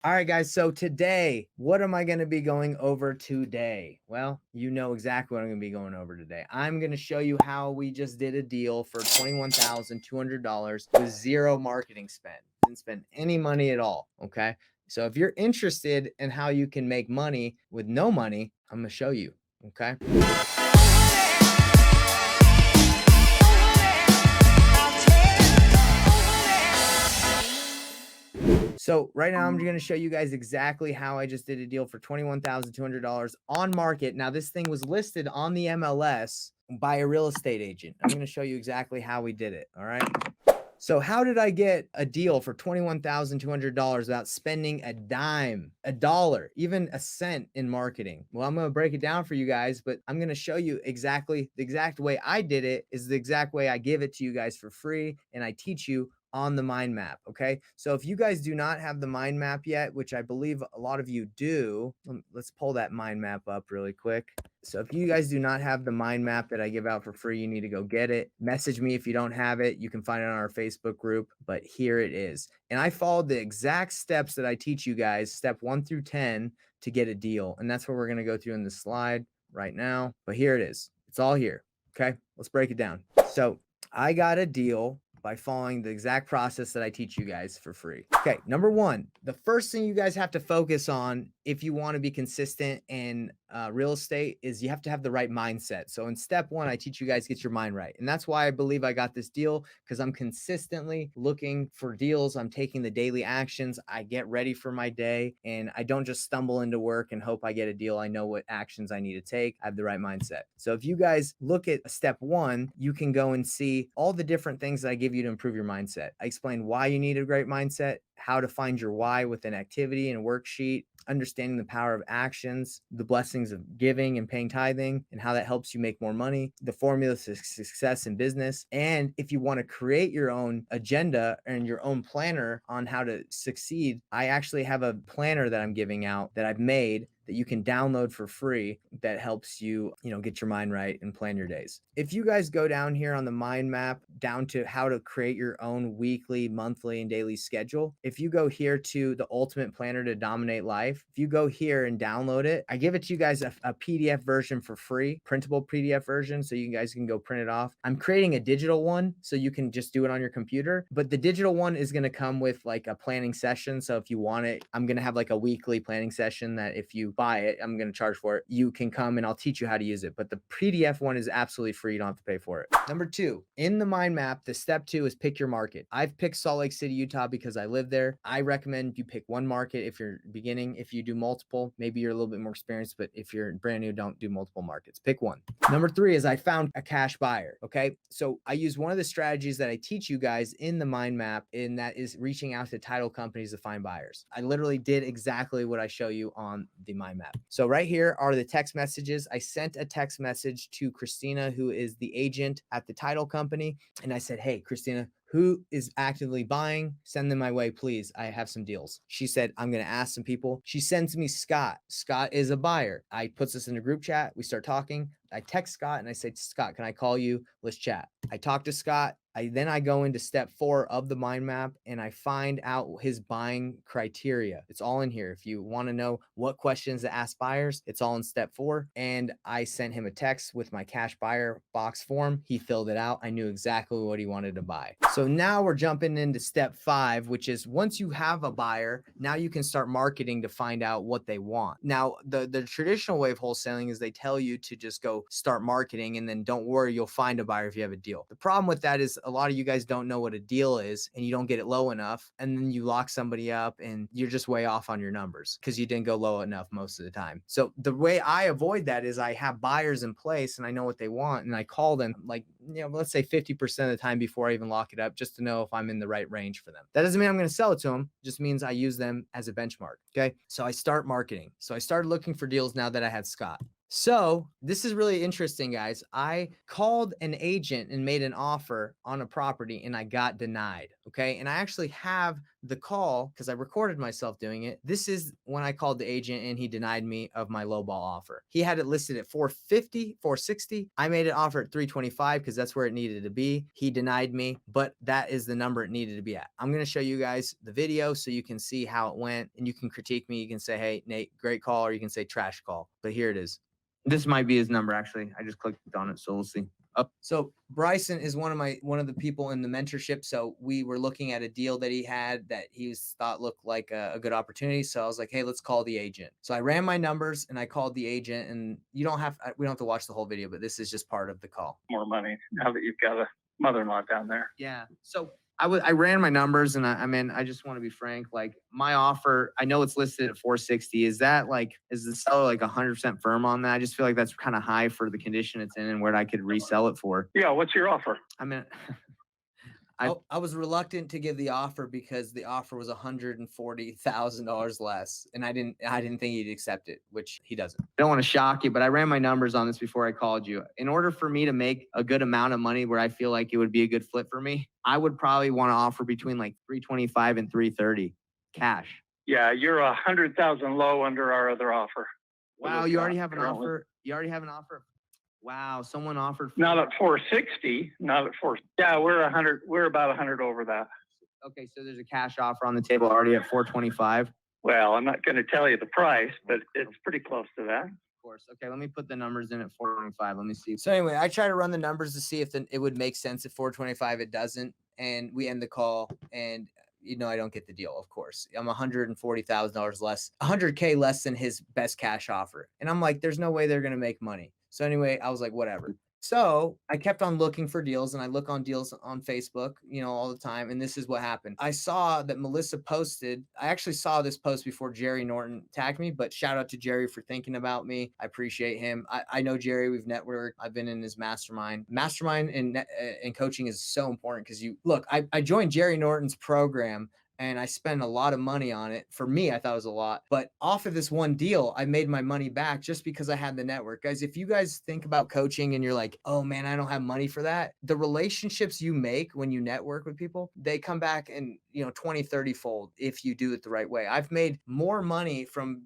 All right, guys. So today, what am I going to be going over today? Well, you know exactly what I'm going to be going over today. I'm going to show you how we just did a deal for $21,200 with zero marketing spend. Didn't spend any money at all. Okay. So if you're interested in how you can make money with no money, I'm going to show you. Okay. So right now I'm going to show you guys exactly how I just did a deal for $21,200 on market. Now this thing was listed on the MLS by a real estate agent. I'm going to show you exactly how we did it. All right. So how did I get a deal for $21,200 without spending a dime, a dollar, even a cent in marketing? Well, I'm going to break it down for you guys, but I'm going to show you exactly the exact way I did it is the exact way I give it to you guys for free. And I teach you on the mind map. Okay. So if you guys do not have the mind map yet, which I believe a lot of you do, let's pull that mind map up really quick. So if you guys do not have the mind map that I give out for free, you need to go get it. Message me if you don't have it. You can find it on our Facebook group, but here it is. And I followed the exact steps that I teach you guys, step 1 through 10, to get a deal. And that's what we're going to go through in this slide right now. But here it is. It's all here. Okay, let's break it down. So I got a deal by following the exact process that I teach you guys for free. Okay, number one, the first thing you guys have to focus on if you want to be consistent in real estate is you have to have the right mindset. So in step one, I teach you guys get your mind right. And that's why I believe I got this deal, because I'm consistently looking for deals. I'm taking the daily actions. I get ready for my day and I don't just stumble into work and hope I get a deal. I know what actions I need to take. I have the right mindset. So if you guys look at step one, you can go and see all the different things that I give you to improve your mindset. I explain why you need a great mindset, how to find your why with an activity and worksheet, understanding the power of actions, the blessings of giving and paying tithing, and how that helps you make more money, the formula to success in business. And if you want to create your own agenda and your own planner on how to succeed, I actually have a planner that I'm giving out that I've made that you can download for free that helps you, get your mind right and plan your days. If you guys go down here on the mind map down to how to create your own weekly, monthly, and daily schedule, if you go here to the ultimate planner to dominate life, if you go here and download it, I give it to you guys a PDF version for free, printable PDF version, so you guys can go print it off. I'm creating a digital one so you can just do it on your computer, but the digital one is going to come with like a planning session. So if you want it, I'm going to have like a weekly planning session that if you buy it, I'm going to charge for it. You can come and I'll teach you how to use it. But the PDF one is absolutely free. You don't have to pay for it. Number two, in the mind map, the step two is pick your market. I've picked Salt Lake City, Utah because I live there. I recommend you pick one market if you're beginning. If you do multiple, maybe you're a little bit more experienced, but if you're brand new, don't do multiple markets. Pick one. Number three is I found a cash buyer. Okay. So I use one of the strategies that I teach you guys in the mind map, and that is reaching out to title companies to find buyers. I literally did exactly what I show you on the mind map. So right here are the text messages. I sent a text message to Christina, who is the agent at the title company. And I said, hey, Christina, who is actively buying? Send them my way, please. I have some deals. She said, I'm going to ask some people. She sends me Scott. Scott is a buyer. I puts us in a group chat. We start talking. I text Scott and I say, Scott, can I call you? Let's chat. I talk to Scott. Then I go into step 4 of the mind map and I find out his buying criteria. It's all in here. If you want to know what questions to ask buyers, it's all in step 4. And I sent him a text with my cash buyer box form. He filled it out. I knew exactly what he wanted to buy. So now we're jumping into step 5, which is once you have a buyer, now you can start marketing to find out what they want. Now, the traditional way of wholesaling is they tell you to just go start marketing and then don't worry, you'll find a buyer if you have a deal. The problem with that is a lot of you guys don't know what a deal is and you don't get it low enough, and then you lock somebody up and you're just way off on your numbers because you didn't go low enough most of the time. So the way I avoid that is I have buyers in place and I know what they want, and I call them like, let's say 50% of the time before I even lock it up, just to know if I'm in the right range for them. That doesn't mean I'm going to sell it to them, it just means I use them as a benchmark. Okay. So I start marketing. So I started looking for deals now that I had Scott. So this is really interesting, guys. I called an agent and made an offer on a property and I got denied. Okay. And I actually have the call because I recorded myself doing it. This is when I called the agent and he denied me of my lowball offer. He had it listed at 450, 460. I made an offer at 325 because that's where it needed to be. He denied me, but that is the number it needed to be at. I'm going to show you guys the video so you can see how it went and you can critique me. You can say, hey, Nate, great call, or you can say trash call. But here it is. This might be his number, actually. I just clicked on it, so we'll see. Up. So Bryson is one of the people in the mentorship. So we were looking at a deal that he had that thought looked like a good opportunity. So I was like, hey, let's call the agent. So I ran my numbers and I called the agent. And we don't have to watch the whole video, but this is just part of the call. More money now that you've got a mother-in-law down there. Yeah. So I ran my numbers and I just want to be frank, like my offer, I know it's listed at 460. Is the seller like 100% firm on that? I just feel like that's kind of high for the condition it's in and what I could resell it for. Yeah. What's your offer? I mean, I was reluctant to give the offer because the offer was $140,000 less, and I didn't think he'd accept it, which he doesn't. I don't want to shock you, but I ran my numbers on this before I called you. In order for me to make a good amount of money where I feel like it would be a good flip for me, I would probably want to offer between like 325 and 330 cash. Yeah, you're 100,000 low under our other offer. Wow, you already have an offer. You already have an offer. Wow, someone offered. Not at 460, not at 4. Yeah, we're 100. We're about 100 over that. Okay, so there's a cash offer on the table already at 425. Well, I'm not going to tell you the price, but it's pretty close to that. Of course. Okay, let me put the numbers in at 425. Let me see. So anyway, I try to run the numbers to see if it would make sense at 425. It doesn't, and we end the call, and I don't get the deal. Of course, I'm $140,000 less, $100K less than his best cash offer, and I'm like, there's no way they're gonna make money. So anyway, I was like, whatever. So I kept on looking for deals, and I look on deals on Facebook, all the time. And this is what happened. I saw that Melissa posted. I actually saw this post before Jerry Norton tagged me, but shout out to Jerry for thinking about me. I appreciate him. I know Jerry. We've networked. I've been in his mastermind. Mastermind and coaching is so important because I joined Jerry Norton's program. And I spent a lot of money on it. For me, I thought it was a lot. But off of this one deal, I made my money back just because I had the network. Guys, if you guys think about coaching and you're like, oh man, I don't have money for that. The relationships you make when you network with people, they come back and 20, 30 fold if you do it the right way. I've made more money from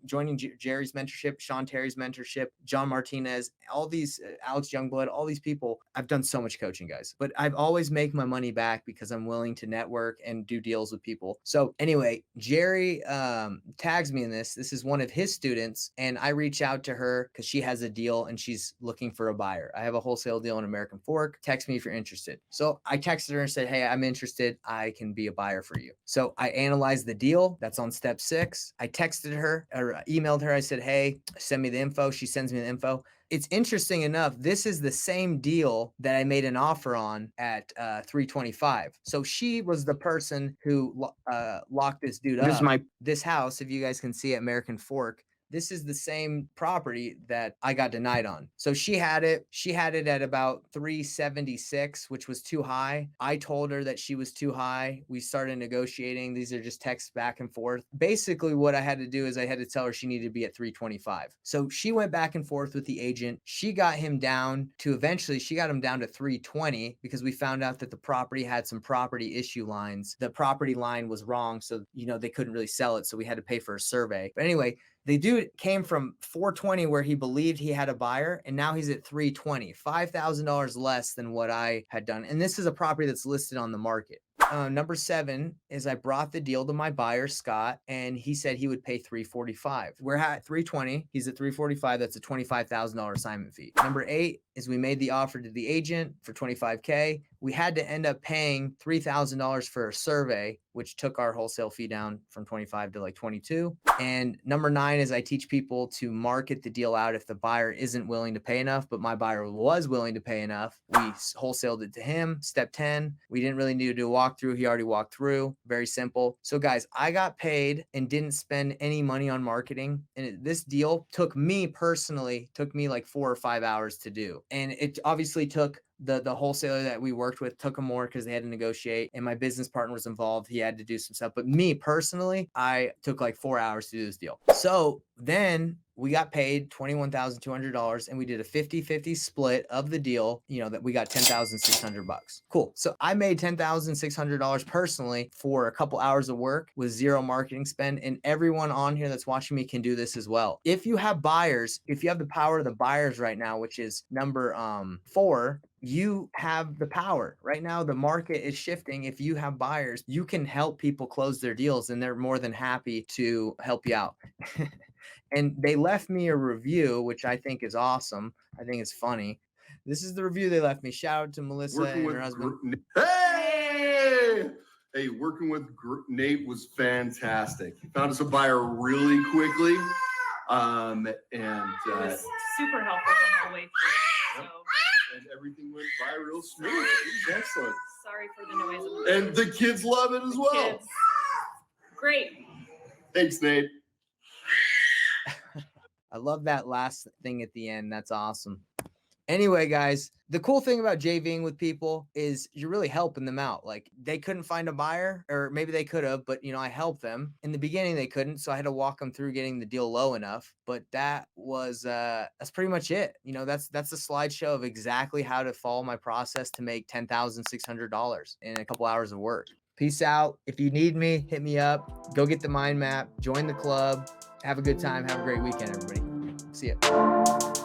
joining Jerry's mentorship, Sean Terry's mentorship, John Martinez, all these, Alex Youngblood, all these people. I've done so much coaching, guys. But I've always make my money back because I'm willing to network and do deals with people. So anyway, Jerry tags me in this. This is one of his students, and I reach out to her because she has a deal and she's looking for a buyer. I have a wholesale deal in American Fork. Text me if you're interested. So I texted her and said, hey, I'm interested. I can be a buyer for you. So I analyzed the deal. That's on step 6. I texted her or emailed her. I said, hey, send me the info. She sends me the info. It's interesting enough, this is the same deal that I made an offer on at 325. So she was the person who locked this dude up. This house, if you guys can see at American Fork, this is the same property that I got denied on. So she had it. She had it at about 376, which was too high. I told her that she was too high. We started negotiating. These are just texts back and forth. Basically, what I had to do is I had to tell her she needed to be at 325. So she went back and forth with the agent. She got him down to she got him down to 320 because we found out that the property had some property issue lines. The property line was wrong. So, they couldn't really sell it. So we had to pay for a survey. But anyway, the dude came from 420 where he believed he had a buyer, and now he's at 320, $5,000 less than what I had done. And this is a property that's listed on the market. Number 7 is I brought the deal to my buyer, Scott, and he said he would pay 345. We're at 320. He's at 345. That's a $25,000 assignment fee. Number 8 is we made the offer to the agent for $25K. We had to end up paying $3,000 for a survey, which took our wholesale fee down from 25 to like 22. And number 9 is I teach people to market the deal out if the buyer isn't willing to pay enough, but my buyer was willing to pay enough. We wholesaled it to him. Step 10, we didn't really need to do a walkthrough. He already walked through. Very simple. So guys, I got paid and didn't spend any money on marketing. And this deal took me like 4 or 5 hours to do. And it obviously took the wholesaler that we worked with, took them more because they had to negotiate, and my business partner was involved. He had to do some stuff. But me personally, I took like 4 hours to do this deal. So then we got paid $21,200 and we did a 50-50 split of the deal, you know, that we got $10,600. Cool. So I made $10,600 personally for a couple hours of work with zero marketing spend. And everyone on here that's watching me can do this as well. If you have buyers, if you have the power of the buyers right now, which is number 4, you have the power right now. The market is shifting. If you have buyers, you can help people close their deals and they're more than happy to help you out. And they left me a review, which I think is awesome. I think it's funny. This is the review they left me. Shout out to Melissa and her husband. Hey, working with Nate was fantastic. He found us a buyer really quickly. And it was super helpful the whole way through. So. And everything went by real smooth. It was excellent. Sorry for the noise. And the kids love it as well. Kids. Great. Thanks, Nate. I love that last thing at the end. That's awesome. Anyway, guys, the cool thing about JVing with people is you're really helping them out. Like they couldn't find a buyer, or maybe they could have, but you know, I helped them. In the beginning they couldn't, so I had to walk them through getting the deal low enough. But that was that's pretty much it. You know, that's a slideshow of exactly how to follow my process to make $10,600 in a couple hours of work. Peace out. If you need me, hit me up. Go get the mind map, join the club. Have a good time. Have a great weekend, everybody. See ya.